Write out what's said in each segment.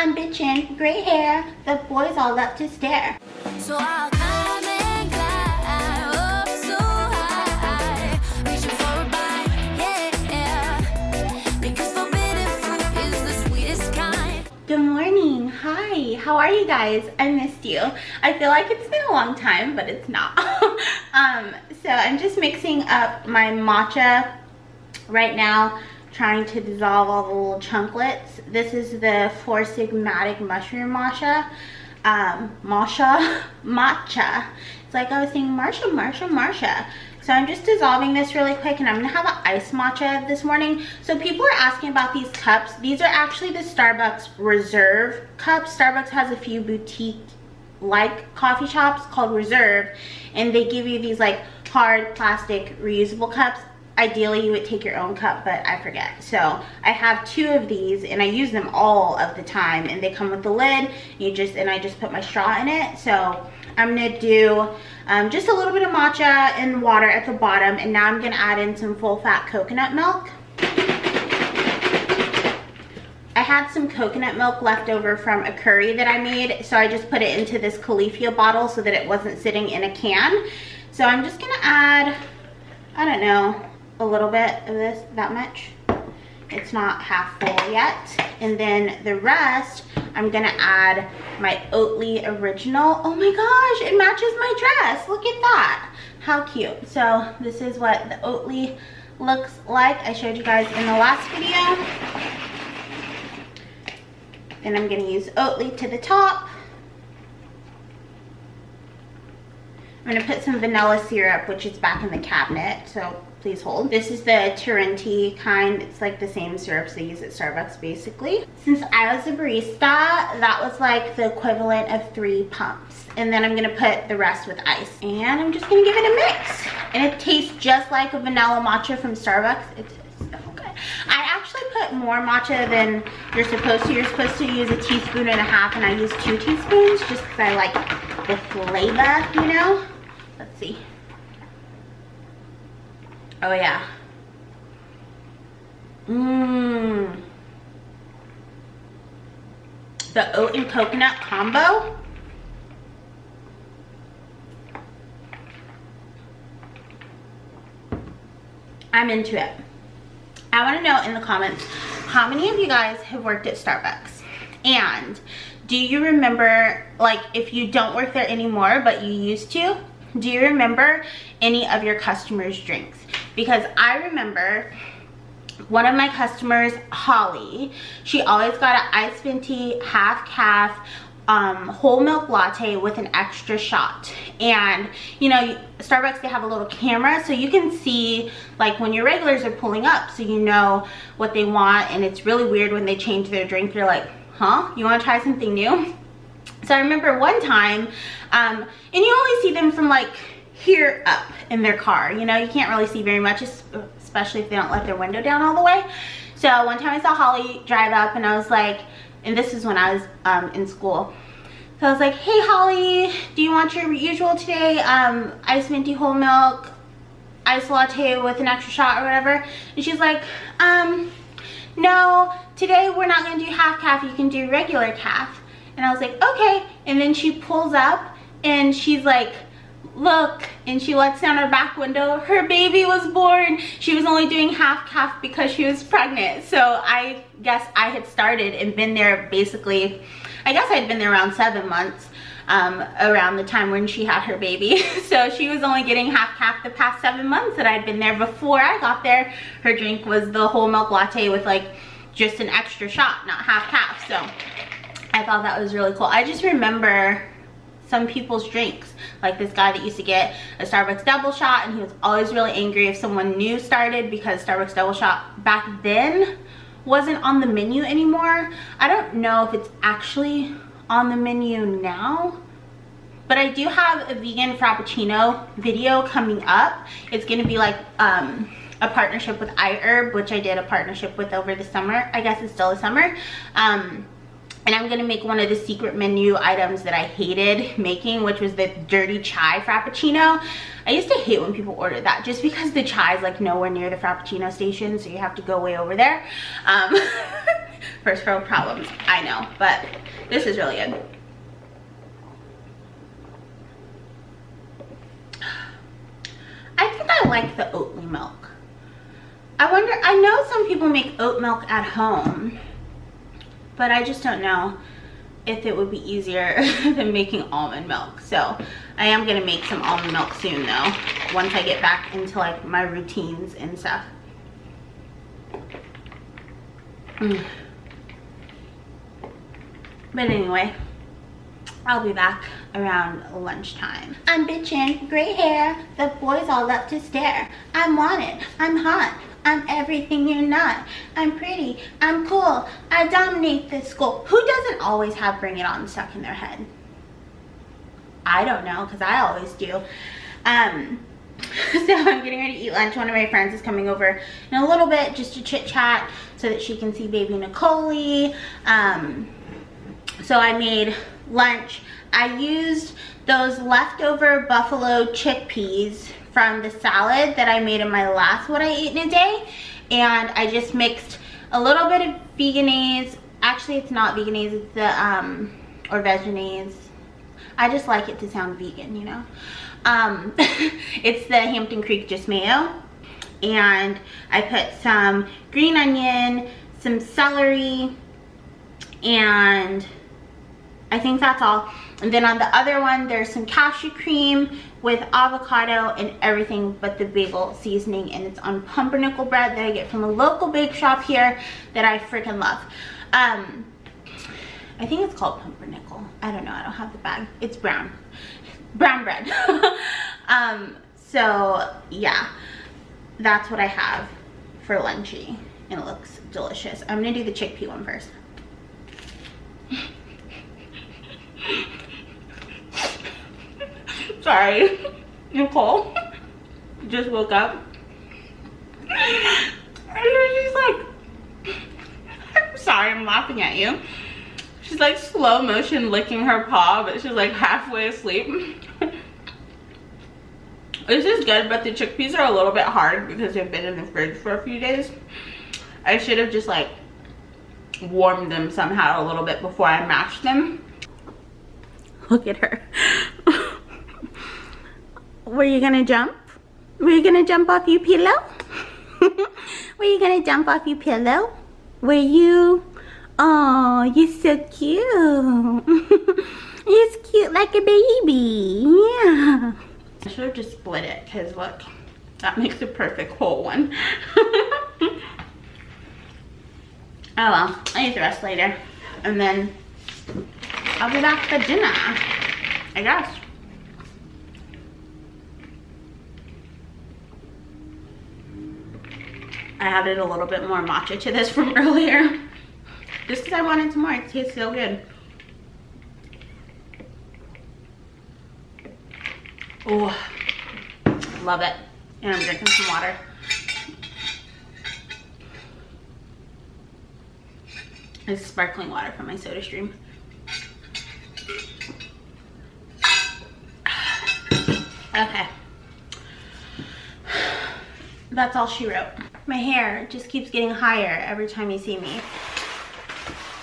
I'm bitchin', gray hair, the boys all love to stare. So I'll come and climb up so high, reaching for a bite, yeah, because forbidden fruit is the sweetest kind. Good morning, hi, how are you guys? I missed you. I feel like it's been a long time, but it's not. So I'm just mixing up my matcha right now, trying to dissolve all the little chunklets. This is the Four Sigmatic mushroom matcha. Matcha. It's like I was saying Marsha. So I'm just dissolving this really quick, and I'm gonna have an iced matcha this morning. So people are asking about these cups. These are actually the Starbucks Reserve cups. Starbucks has a few boutique like coffee shops called Reserve, and they give you these like hard plastic reusable cups. Ideally you would take your own cup, but I forget. So I have 2 of these and I use them all of the time, and they come with the lid. And I just put my straw in it. So I'm gonna do just a little bit of matcha and water at the bottom, and now I'm gonna add in some full fat coconut milk. I had some coconut milk left over from a curry that I made, so I just put it into this Califia bottle so that it wasn't sitting in a can. So I'm just gonna add, I don't know, a little bit of this, that much. It's not half full yet. And then the rest, I'm gonna add my Oatly Original. Oh my gosh, it matches my dress. Look at that. How cute. So this is what the Oatly looks like. I showed you guys in the last video. Then I'm gonna use Oatly to the top. I'm gonna put some vanilla syrup, which is back in the cabinet, so please hold. This is the cruelty kind. It's like the same syrups they use at Starbucks basically. Since I was a barista, that was like the equivalent of 3 pumps. And then I'm gonna put the rest with ice. And I'm just gonna give it a mix. And it tastes just like a vanilla matcha from Starbucks. It's so good. I actually put more matcha than you're supposed to. You're supposed to use 1.5 teaspoons, and I use 2 teaspoons just because I like the flavor, you know? Let's see. Oh yeah. The oat and coconut combo. I'm into it. I want to know in the comments, how many of you guys have worked at Starbucks? And do you remember, like, if you don't work there anymore but you used to, do you remember any of your customers' drinks? Because I remember one of my customers, Holly, she always got an iced venti half calf whole milk latte with an extra shot. And you know, Starbucks, they have a little camera so you can see like when your regulars are pulling up, so you know what they want. And it's really weird when they change their drink. You're like, huh, you want to try something new? So I remember one time, and you only see them from like here up in their car, you know, you can't really see very much, especially if they don't let their window down all the way. So one time I saw Holly drive up, and I was like, and this is when I was in school, so I was like, hey Holly, do you want your usual today, iced venti whole milk iced latte with an extra shot or whatever? And she's like, no, today we're not gonna do half calf, you can do regular calf. And I was like, okay. And then she pulls up and she's like, look, and she lets down her back window. Her baby was born. She was only doing half calf because she was pregnant. So I guess I had started and been there basically, I guess I'd been there around 7 months, around the time when she had her baby. So she was only getting half calf the past 7 months that I'd been there. Before I got there, her drink was the whole milk latte with like just an extra shot, not half calf. So I thought that was really cool. I just remember some people's drinks, like this guy that used to get a Starbucks double shot, and he was always really angry if someone new started, because Starbucks double shot back then wasn't on the menu anymore. I don't know if it's actually on the menu now, but I do have a vegan frappuccino video coming up. It's gonna be like a partnership with iHerb, which I did a partnership with over the summer. I guess it's still the summer. And I'm gonna make one of the secret menu items that I hated making, which was the dirty chai frappuccino. I used to hate when people ordered that, just because the chai is like nowhere near the frappuccino station, so you have to go way over there. First world problems, I know, but this is really good. I think I like the Oatly milk. I wonder, I know some people make oat milk at home, but I just don't know if it would be easier than making almond milk. So I am gonna make some almond milk soon though, once I get back into like my routines and stuff. But anyway, I'll be back around lunchtime. I'm bitchin', gray hair, the boys all love to stare. I'm wanted, I'm hot, I'm everything you're not. I'm pretty, I'm cool, I dominate this school. Who doesn't always have Bring It On stuck in their head? I don't know, because I always do. So I'm getting ready to eat lunch. One of my friends is coming over in a little bit just to chit chat so that she can see baby Nicole. So I made lunch. I used those leftover buffalo chickpeas from the salad that I made in my last What I Ate in a Day, and I just mixed a little bit of veganese. Actually, it's not veganese, it's the or veganese. I just like it to sound vegan, you know. It's the Hampton Creek just mayo, and I put some green onion, some celery, and I think that's all. And then on the other one, there's some cashew cream with avocado and everything but the bagel seasoning, and it's on pumpernickel bread that I get from a local bake shop here that I freaking love. I think it's called pumpernickel. I don't know, I don't have the bag. It's brown bread. So yeah, that's what I have for lunchy, and it looks delicious. I'm gonna do the chickpea one first. Sorry, Nicole just woke up and she's like, I'm sorry, I'm laughing at you. She's like slow motion licking her paw, but she's like halfway asleep. This is good, but the chickpeas are a little bit hard because they've been in the fridge for a few days. I should have just like warmed them somehow a little bit before I mashed them. Look at her. Were you gonna jump? Were you gonna jump off your pillow? Were you gonna jump off your pillow? Were you? Oh, you're so cute. You're cute like a baby. Yeah. I should have just split it, because look, that makes a perfect whole one. Oh well, I'll eat the rest later. And then I'll be back for dinner, I guess. I added a little bit more matcha to this from earlier, just because I wanted some more. It tastes so good. Oh, love it. And I'm drinking some water. It's sparkling water from my soda stream. Okay. That's all she wrote. My hair just keeps getting higher every time you see me.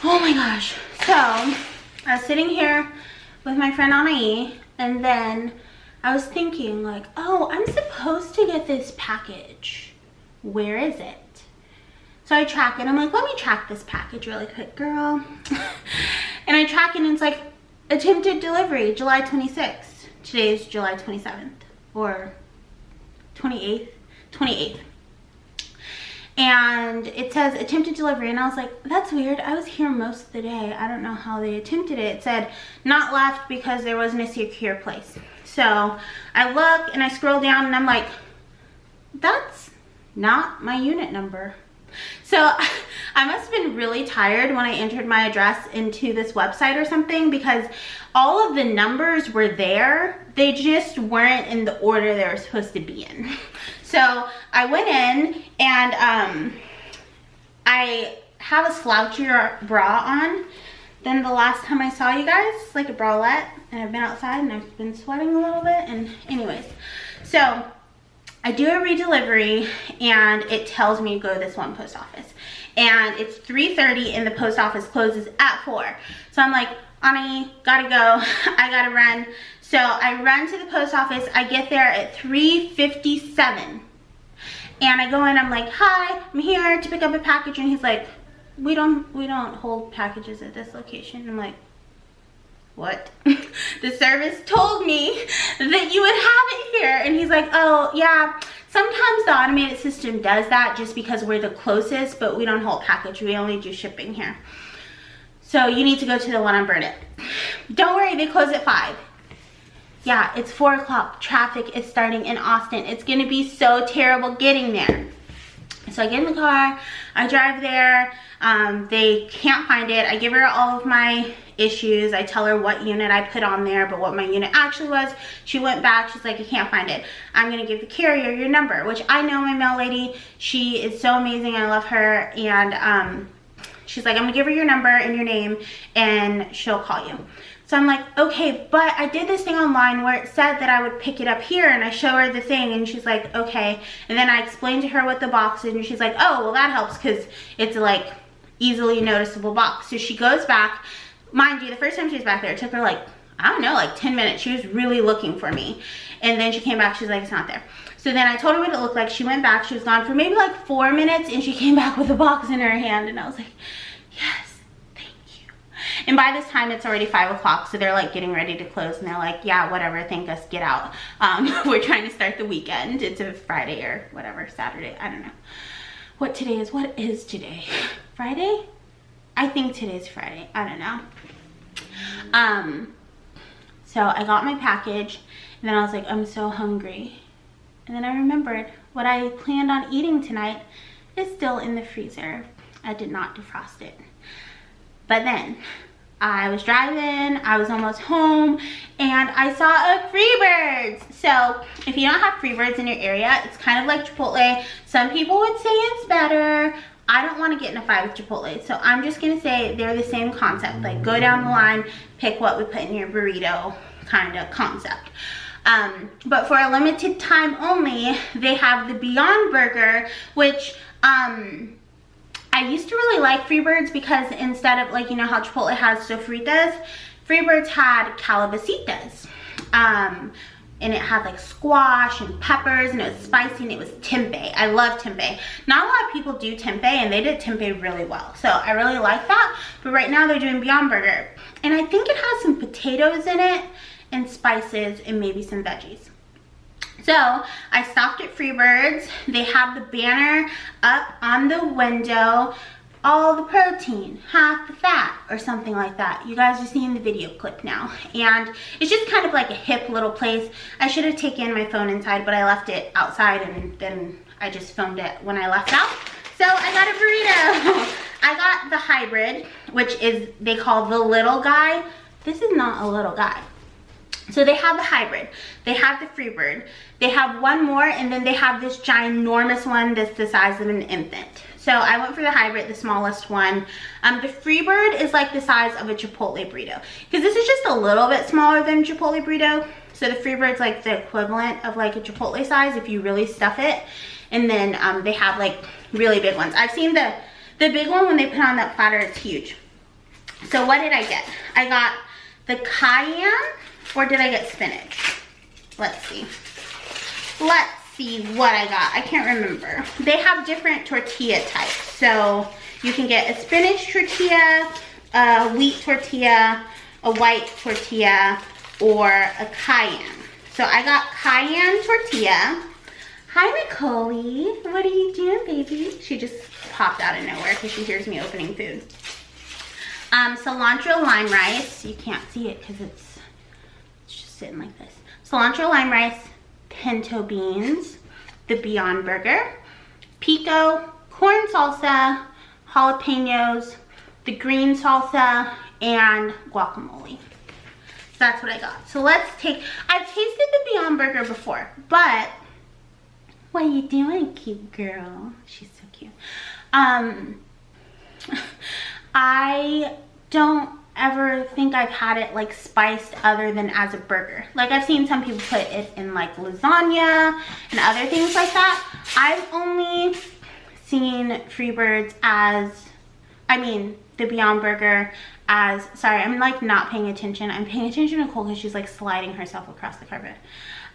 Oh my gosh. So, I was sitting here with my friend Anai, and then I was thinking like, oh, I'm supposed to get this package. Where is it? So I track it. I'm like, let me track this package really quick, girl. And I track it, and it's like attempted delivery, July 26th. Today is July 27th or 28th. 28th. And it says attempted delivery, and I was like, that's weird. I was here most of the day. I don't know how they attempted it. It said not left because there wasn't a secure place. So I look and I scroll down, and I'm like, that's not my unit number. So I must have been really tired when I entered my address into this website or something, because all of the numbers were there. They just weren't in the order they were supposed to be in. So I went in, and I have a slouchier bra on than the last time I saw you guys, like a bralette, and I've been outside and I've been sweating a little bit. And anyways, so I do a redelivery, and it tells me to go to this one post office. and it's 3:30 and the post office closes at 4. So I'm like, Ani, gotta go, I gotta run. So I run to the post office. I get there at 3:57. And I go in, I'm like, hi, I'm here to pick up a package. And he's like, we don't hold packages at this location. I'm like, what? The service told me that you would have it here. And he's like, oh yeah, sometimes the automated system does that just because we're the closest, but we don't hold package. We only do shipping here. So you need to go to the one on Burrito. Don't worry, they close at 5. Yeah, it's 4 o'clock. Traffic is starting in Austin. It's gonna be so terrible getting there. So I get in the car, I drive there, they can't find it. I give her all of my issues. I tell her what unit I put on there, but what my unit actually was. She went back, she's like, I can't find it. I'm gonna give the carrier your number, which I know my mail lady. She is so amazing, I love her. And she's like, I'm gonna give her your number and your name and she'll call you. So I'm like, okay, but I did this thing online where it said that I would pick it up here, and I show her the thing and she's like, okay. And then I explained to her what the box is and she's like, oh, well that helps because it's like easily noticeable box. So she goes back. Mind you, the first time she was back there, it took her like, I don't know, like 10 minutes. She was really looking for me. And then she came back, she's like, it's not there. So then I told her what it looked like. She went back, she was gone for maybe like 4 minutes and she came back with a box in her hand and I was like, yes. And by this time it's already 5 o'clock, so they're like getting ready to close and they're like, yeah, whatever, thank us, get out. We're trying to start the weekend. It's a Friday or whatever, Saturday, I don't know. What is today? Friday? I think today's Friday, I don't know. So I got my package and then I was like, I'm so hungry. And then I remembered what I planned on eating tonight is still in the freezer. I did not defrost it. But then I was driving, I was almost home, and I saw a Freebirds. So if you don't have Freebirds in your area, it's kind of like Chipotle. Some people would say it's better. I don't want to get in a fight with Chipotle, so I'm just gonna say they're the same concept. Like, go down the line, pick what we put in your burrito kind of concept. But for a limited time only, they have the Beyond Burger, which I used to really like Freebirds because instead of, like, you know how Chipotle has sofritas, Freebirds had calabacitas. And it had like squash and peppers and it was spicy and it was tempeh. I love tempeh. Not a lot of people do tempeh and they did tempeh really well. So I really like that. But right now they're doing Beyond Burger. And I think it has some potatoes in it and spices and maybe some veggies. So I stopped at Freebirds. They have the banner up on the window. All the protein, half the fat, or something like that. You guys are seeing the video clip now. And it's just kind of like a hip little place. I should have taken my phone inside, but I left it outside and then I just filmed it when I left out. So I got a burrito. I got the hybrid, which is, they call the little guy. This is not a little guy. So they have the hybrid, they have the Freebird, they have one more, and then they have this ginormous one that's the size of an infant. So I went for the hybrid, the smallest one. The Freebird is like the size of a Chipotle burrito, because this is just a little bit smaller than Chipotle burrito. So the Freebird's like the equivalent of like a Chipotle size if you really stuff it. And then they have like really big ones. I've seen the big one when they put on that platter, it's huge. So what did I get? I got the cayenne, or did I get spinach? Let's see. Let's see what I got. I can't remember. They have different tortilla types. So you can get a spinach tortilla, a wheat tortilla, a white tortilla, or a cayenne. So I got cayenne tortilla. Hi, Nicole. What are you doing, baby? She just popped out of nowhere because she hears me opening food. Cilantro lime rice. You can't see it because it's just sitting like this. Cilantro lime rice, pinto beans, the Beyond Burger, pico, corn salsa, jalapenos, the green salsa, and guacamole. So that's what I got. So let's take, I've tasted the Beyond Burger before, but what are you doing, cute girl? She's so cute. I don't ever think I've had it like spiced other than as a burger. Like I've seen some people put it in like lasagna and other things like that. I've only seen Freebirds as, I mean, the Beyond Burger as, sorry, I'm like not paying attention. I'm paying attention to Nicole because she's like sliding herself across the carpet.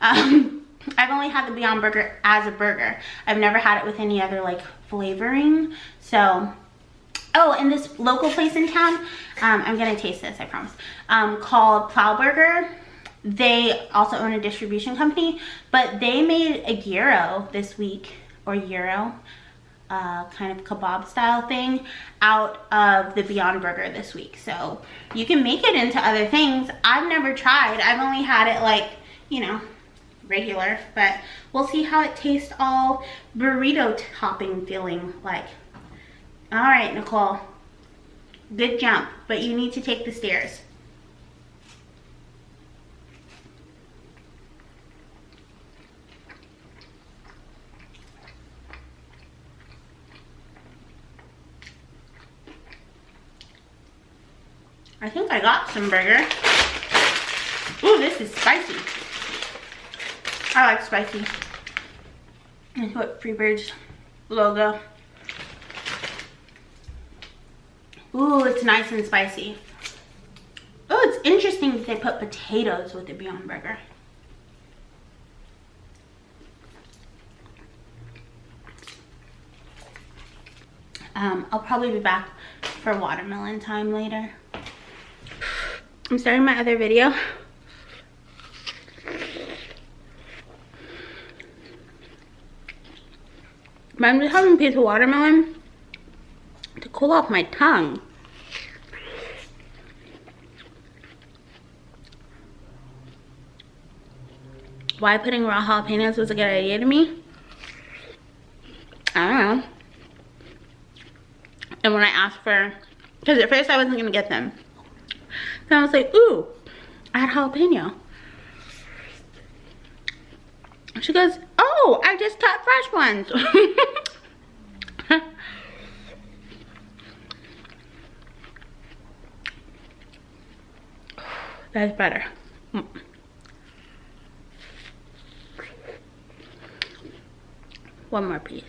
I've only had the Beyond Burger as a burger. I've never had it with any other like flavoring. So, oh, and this local place in town, I'm gonna taste this, I promise, called Plow Burger. They also own a distribution company, but they made a gyro this week, or gyro, kind of kebab style thing, out of the Beyond Burger this week. So you can make it into other things. I've never tried. I've only had it like, you know, regular, but we'll see how it tastes all burrito topping feeling like. All right, Nicole, good jump, but you need to take the stairs. I think I got some burger. Ooh, this is spicy. I like spicy. That's what Freebirds logo. Ooh, it's nice and spicy. Oh, it's interesting that they put potatoes with the Beyond Burger. I'll probably be back for watermelon time later. I'm starting my other video. But I'm just having a piece of watermelon to cool off my tongue. Why putting raw jalapenos was a good idea to me? I don't know. And when I asked for, because at first I wasn't gonna get them. So I was like, ooh, I had jalapeno. She goes, oh, I just got fresh ones. That's better. One more piece.